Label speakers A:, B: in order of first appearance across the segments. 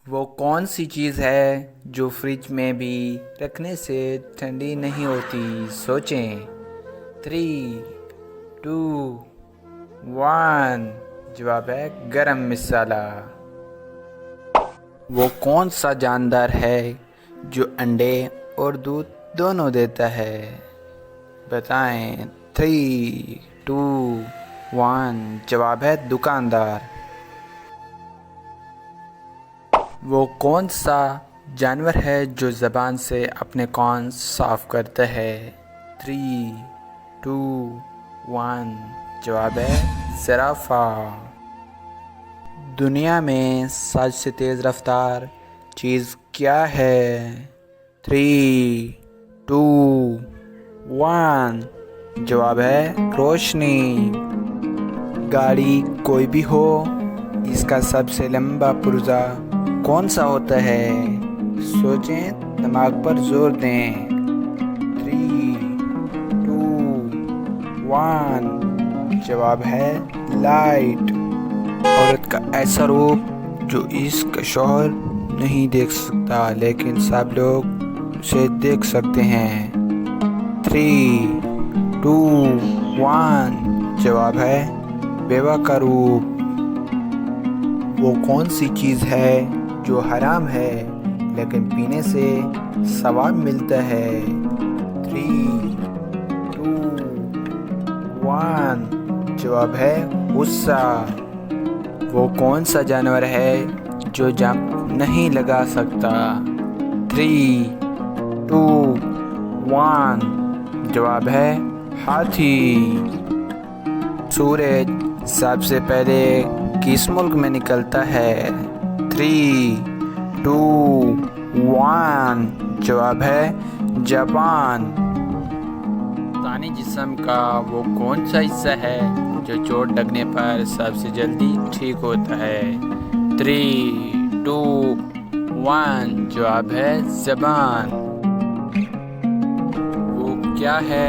A: وہ کون سی چیز ہے جو فریج میں بھی رکھنے سے ٹھنڈی نہیں ہوتی؟ سوچیں۔ 3 2 1 جواب ہے گرم مسالہ۔ وہ کون سا جاندار ہے جو انڈے اور دودھ دونوں دیتا ہے؟ بتائیں۔ 3 2 1 جواب ہے دکاندار۔ وہ کون سا جانور ہے جو زبان سے اپنے کان صاف کرتا ہے؟ 3 2 1 جواب ہے زرافہ۔ دنیا میں سب سے تیز رفتار چیز کیا ہے؟ 3 2 1 جواب ہے روشنی۔ گاڑی کوئی بھی ہو، اس کا سب سے لمبا پرزہ کون سا ہوتا ہے؟ سوچیں، دماغ پر زور دیں۔ 3 2 1 جواب ہے لائٹ۔ عورت کا ایسا روپ جو اس کا شوہر نہیں دیکھ سکتا لیکن سب لوگ اسے دیکھ سکتے ہیں۔ 3 2 1 جواب ہے بیوہ کا روپ۔ وہ کون سی چیز ہے جو حرام ہے لیکن پینے سے ثواب ملتا ہے؟ 3 2 1 جواب ہے غصہ۔ وہ کون سا جانور ہے جو جمپ نہیں لگا سکتا؟ 3 2 1 جواب ہے ہاتھی۔ سورج سب سے پہلے کس ملک میں نکلتا ہے؟ 3 2 1 جواب ہے جاپان۔ انسانی جسم کا وہ کون سا حصہ ہے جو چوٹ لگنے پر سب سے جلدی ٹھیک ہوتا ہے؟ 3 2 1 جواب ہے زبان۔ وہ کیا ہے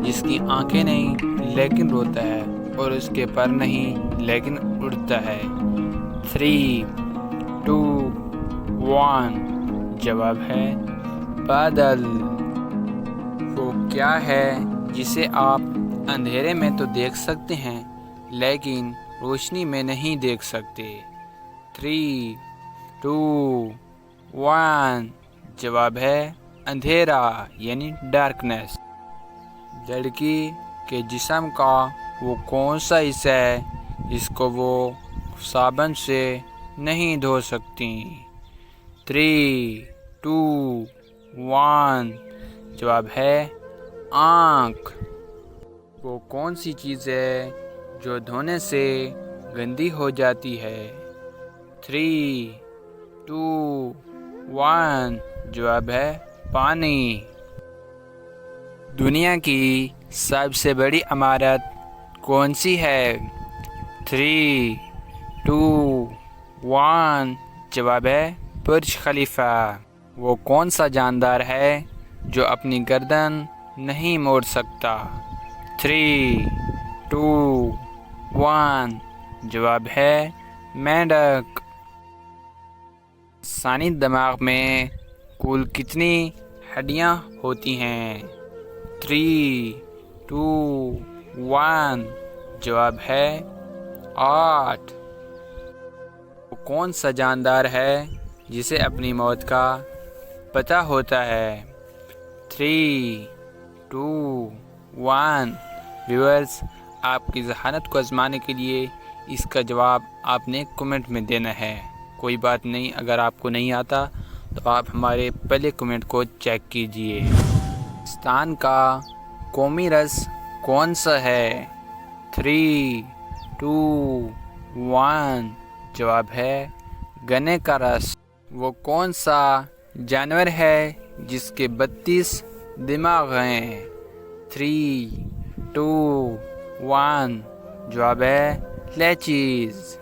A: جس کی آنکھیں نہیں لیکن روتا ہے اور اس کے پر نہیں لیکن اڑتا ہے؟ 3 2 1 جواب ہے بادل۔ وہ کیا ہے جسے آپ اندھیرے میں تو دیکھ سکتے ہیں لیکن روشنی میں نہیں دیکھ سکتے؟ 3 2 1 جواب ہے اندھیرا یعنی ڈارکنیس۔ لڑکی کے جسم کا وہ کون سا حصہ ہے جس کو وہ صابن سے نہیں دھو سکتی؟ 3 2 1 جواب ہے آنکھ۔ وہ کون سی چیز ہے جو دھونے سے گندی ہو جاتی ہے؟ 3 2 1 جواب ہے پانی۔ دنیا کی سب سے بڑی عمارت کون سی ہے؟ 3 2 1 جواب ہے برج خلیفہ۔ وہ کون سا جاندار ہے جو اپنی گردن نہیں موڑ سکتا؟ 3 2 1 جواب ہے مینڈک۔ انسانی دماغ میں کل کتنی ہڈیاں ہوتی ہیں؟ 3 2 1 جواب ہے 8۔ وہ کون سا جاندار ہے جسے اپنی موت کا پتہ ہوتا ہے؟ 3 2 1 ویورز، آپ کی ذہانت کو آزمانے کے لیے اس کا جواب آپ نے کمنٹ میں دینا ہے۔ کوئی بات نہیں، اگر آپ کو نہیں آتا تو آپ ہمارے پہلے کمنٹ کو چیک کیجئے۔ پاکستان کا قومی رس کون سا ہے؟ 3 2 1 جواب ہے گنے کا رس۔ وہ کون سا جانور ہے جس کے 32 دماغ ہیں؟ 3 2 1 جواب ہے لیچیز۔